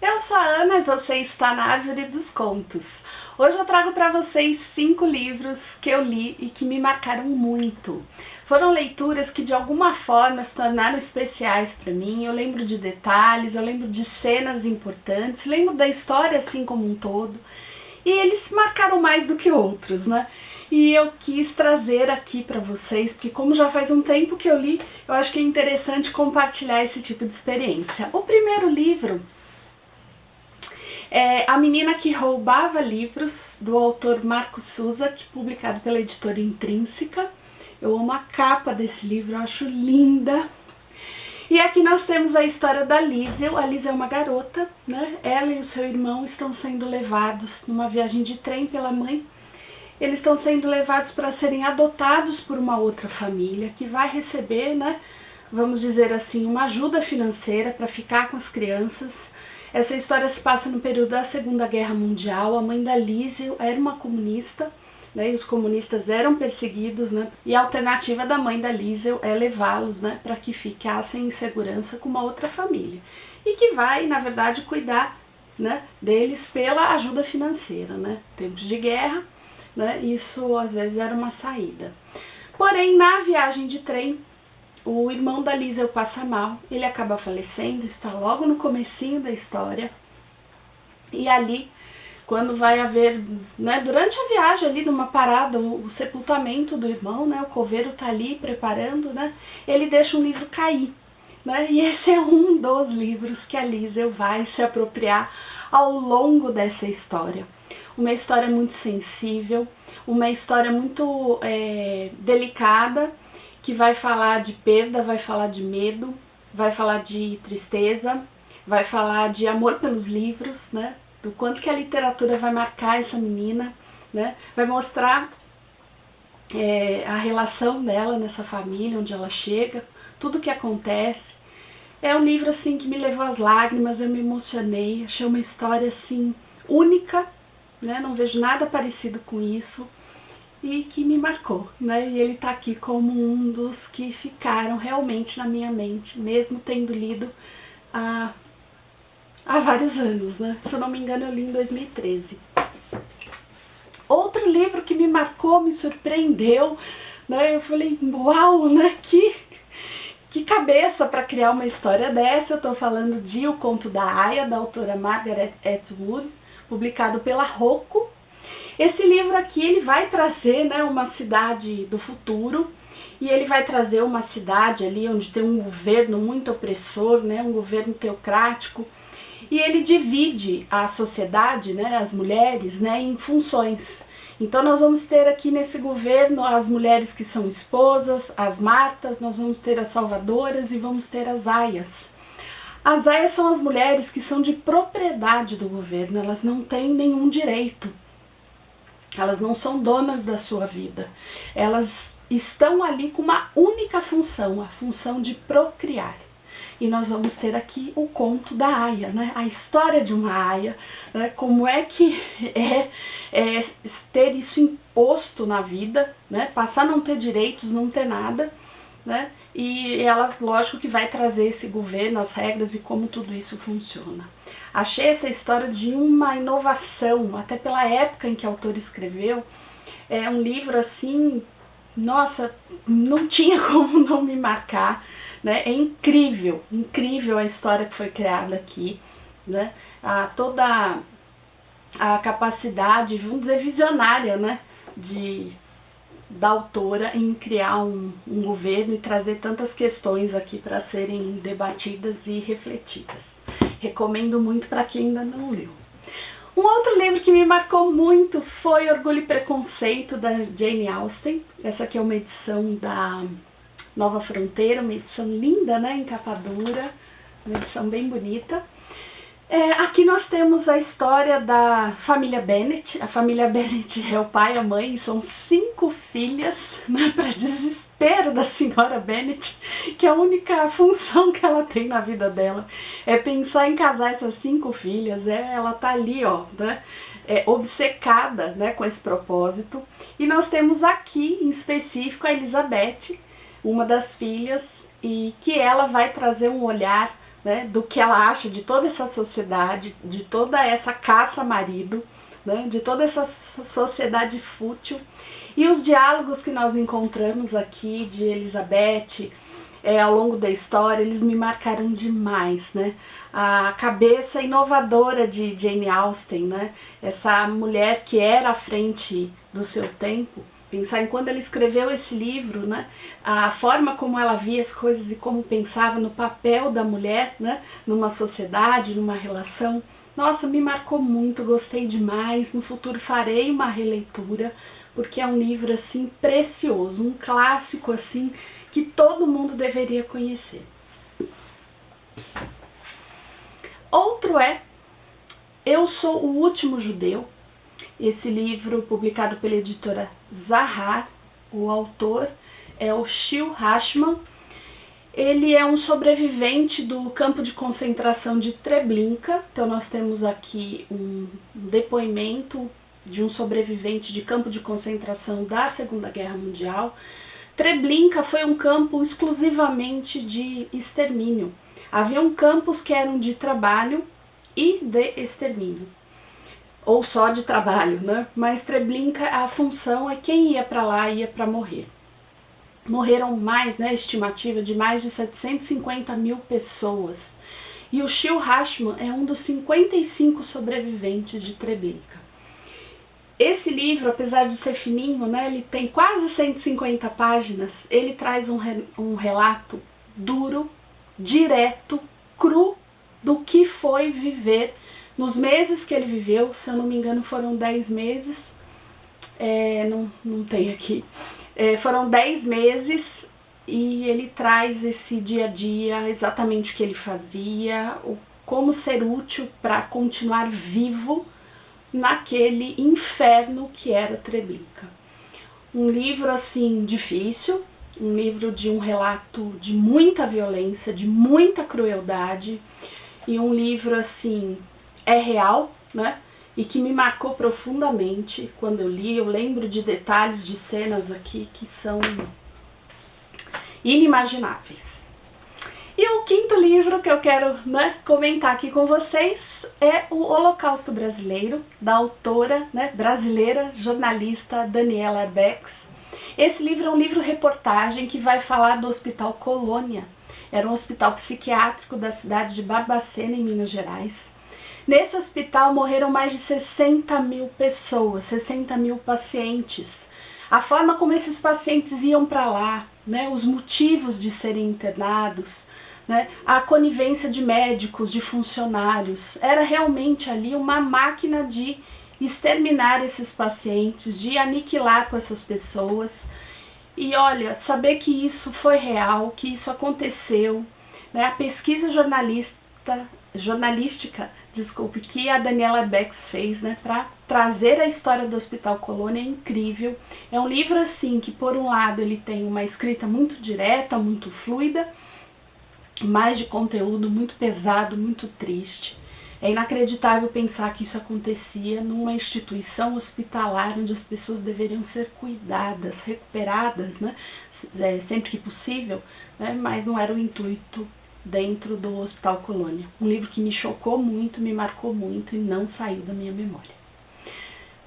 Eu sou a Ana e você está na Árvore dos Contos. Hoje eu trago para vocês 5 livros que eu li e que me marcaram muito. Foram leituras que de alguma forma se tornaram especiais para mim. Eu lembro de detalhes, eu lembro de cenas importantes, lembro da história assim como um todo. E eles marcaram mais do que outros, né? E eu quis trazer aqui para vocês, porque como já faz um tempo que eu li, eu acho que é interessante compartilhar esse tipo de experiência. O primeiro livro é A Menina que Roubava Livros, do autor Marco Suzak, publicado pela editora Intrínseca. Eu amo a capa desse livro, eu acho linda. E aqui nós temos a história da Liesel. A Liesel é uma garota, né? Ela e o seu irmão estão sendo levados numa viagem de trem pela mãe. Eles estão sendo levados para serem adotados por uma outra família que vai receber, né, vamos dizer assim, uma ajuda financeira para ficar com as crianças. Essa história se passa no período da Segunda Guerra Mundial. A mãe da Liesel era uma comunista, né, e os comunistas eram perseguidos, né, e a alternativa da mãe da Liesel é levá-los, né, para que ficassem em segurança com uma outra família. E que vai, na verdade, cuidar, né, deles pela ajuda financeira, né, tempos de guerra, né, isso às vezes era uma saída. Porém, na viagem de trem, o irmão da Liesel passa mal, ele acaba falecendo, está logo no comecinho da história. E ali, quando vai haver, né, durante a viagem ali numa parada, o sepultamento do irmão, né, o coveiro tá ali preparando, né, ele deixa um livro cair, né, e esse é um dos livros que a Liesel vai se apropriar ao longo dessa história. Uma história muito sensível, uma história muito delicada, que vai falar de perda, vai falar de medo, vai falar de tristeza, vai falar de amor pelos livros, né? Do quanto que a literatura vai marcar essa menina, né? Vai mostrar a relação dela nessa família, onde ela chega, tudo que acontece. É um livro assim que me levou às lágrimas, eu me emocionei, achei uma história assim única, né? Não vejo nada parecido com isso. E que me marcou, né? E ele tá aqui como um dos que ficaram realmente na minha mente, mesmo tendo lido há vários anos, né? Se eu não me engano, eu li em 2013. Outro livro que me marcou, me surpreendeu, né? Eu falei, uau, né? Que cabeça para criar uma história dessa. Eu tô falando de O Conto da Aia, da autora Margaret Atwood, publicado pela Rocco. Esse livro aqui ele vai trazer, né, uma cidade do futuro, e ele vai trazer uma cidade ali onde tem um governo muito opressor, né, um governo teocrático, e ele divide a sociedade, né, as mulheres, né, em funções. Então nós vamos ter aqui nesse governo as mulheres que são esposas, as Martas, nós vamos ter as salvadoras e vamos ter as aias. As aias são as mulheres que são de propriedade do governo, elas não têm nenhum direito. Elas não são donas da sua vida. Elas estão ali com uma única função, a função de procriar. E nós vamos ter aqui o conto da aia, né? A história de uma aia, né? Como é que é ter isso imposto na vida, né? Passar a não ter direitos, não ter nada, né? E ela, lógico que vai trazer esse governo, as regras e como tudo isso funciona. Achei essa história de uma inovação, até pela época em que o autor escreveu. É um livro assim, nossa, não tinha como não me marcar, né? É incrível, incrível a história que foi criada aqui, né? Toda a capacidade, vamos dizer, visionária, né? Da autora em criar um governo e trazer tantas questões aqui para serem debatidas e refletidas. Recomendo muito para quem ainda não leu. Um outro livro que me marcou muito foi Orgulho e Preconceito, da Jane Austen. Essa aqui é uma edição da Nova Fronteira, uma edição linda, né, em capa dura, uma edição bem bonita. Aqui nós temos a história da família Bennet. A família Bennet é o pai, a mãe, são 5 filhas, né, para desespero da senhora Bennet, que a única função que ela tem na vida dela é pensar em casar essas 5 filhas. Ela tá ali, ó, né, obcecada, né, com esse propósito. E nós temos aqui, em específico, a Elizabeth, uma das filhas, e que ela vai trazer um olhar né, do que ela acha de toda essa sociedade, de toda essa caça-marido, né, de toda essa sociedade fútil. E os diálogos que nós encontramos aqui de Elizabeth ao longo da história, eles me marcaram demais, né? A cabeça inovadora de Jane Austen, né? Essa mulher que era à frente do seu tempo. Pensar em quando ela escreveu esse livro, né? A forma como ela via as coisas e como pensava no papel da mulher, né? Numa sociedade, numa relação. Nossa, me marcou muito, gostei demais. No futuro farei uma releitura, porque é um livro assim precioso, um clássico assim que todo mundo deveria conhecer. Outro é Eu Sou o Último Judeu. Esse livro, publicado pela editora Zahar, o autor é o Shil Hashman. Ele é um sobrevivente do campo de concentração de Treblinka. Então nós temos aqui um depoimento de um sobrevivente de campo de concentração da Segunda Guerra Mundial. Treblinka foi um campo exclusivamente de extermínio. Haviam campos que eram de trabalho e de extermínio, ou só de trabalho, né? Mas Treblinka, a função é quem ia para lá ia para morrer. Morreram mais, né, estimativa de mais de 750 mil pessoas. E o Shil Hashman é um dos 55 sobreviventes de Treblinka. Esse livro, apesar de ser fininho, né, ele tem quase 150 páginas, ele traz um relato duro, direto, cru, do que foi viver nos meses que ele viveu. Se eu não me engano foram 10 meses, não tem aqui, foram 10 meses, e ele traz esse dia a dia, exatamente o que ele fazia, como ser útil para continuar vivo naquele inferno que era Treblinka. Um livro assim difícil, um livro de um relato de muita violência, de muita crueldade, e um livro assim, é real, né? E que me marcou profundamente quando eu li. Eu lembro de detalhes, de cenas aqui que são inimagináveis. E o quinto livro que eu quero, né, comentar aqui com vocês é o Holocausto Brasileiro, da autora, né, brasileira, jornalista Daniela Arbex. Esse livro é um livro-reportagem que vai falar do Hospital Colônia. Era um hospital psiquiátrico da cidade de Barbacena, em Minas Gerais. Nesse hospital morreram mais de 60 mil pessoas, 60 mil pacientes. A forma como esses pacientes iam para lá, né, os motivos de serem internados, né, a conivência de médicos, de funcionários, era realmente ali uma máquina de exterminar esses pacientes, de aniquilar com essas pessoas. E olha, saber que isso foi real, que isso aconteceu, né, a pesquisa jornalística, que a Daniela Arbex fez, né, para trazer a história do Hospital Colônia é incrível. É um livro assim que, por um lado, ele tem uma escrita muito direta, muito fluida, mas de conteúdo muito pesado, muito triste. É inacreditável pensar que isso acontecia numa instituição hospitalar onde as pessoas deveriam ser cuidadas, recuperadas, né, sempre que possível, né, mas não era o intuito dentro do Hospital Colônia. Um livro que me chocou muito, me marcou muito e não saiu da minha memória.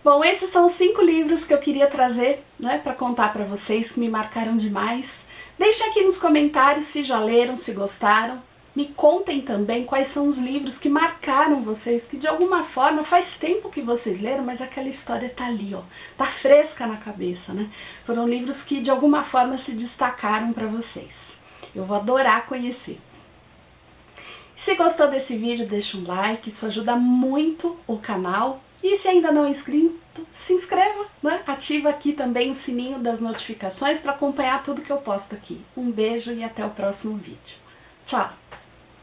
Bom, esses são os 5 livros que eu queria trazer, né, para contar para vocês, que me marcaram demais. Deixem aqui nos comentários se já leram, se gostaram. Me contem também quais são os livros que marcaram vocês, que de alguma forma faz tempo que vocês leram, mas aquela história tá ali, ó, tá fresca na cabeça, né? Foram livros que de alguma forma se destacaram para vocês. Eu vou adorar conhecer. Se gostou desse vídeo, deixa um like, isso ajuda muito o canal. E se ainda não é inscrito, se inscreva, né? Ativa aqui também o sininho das notificações para acompanhar tudo que eu posto aqui. Um beijo e até o próximo vídeo. Tchau!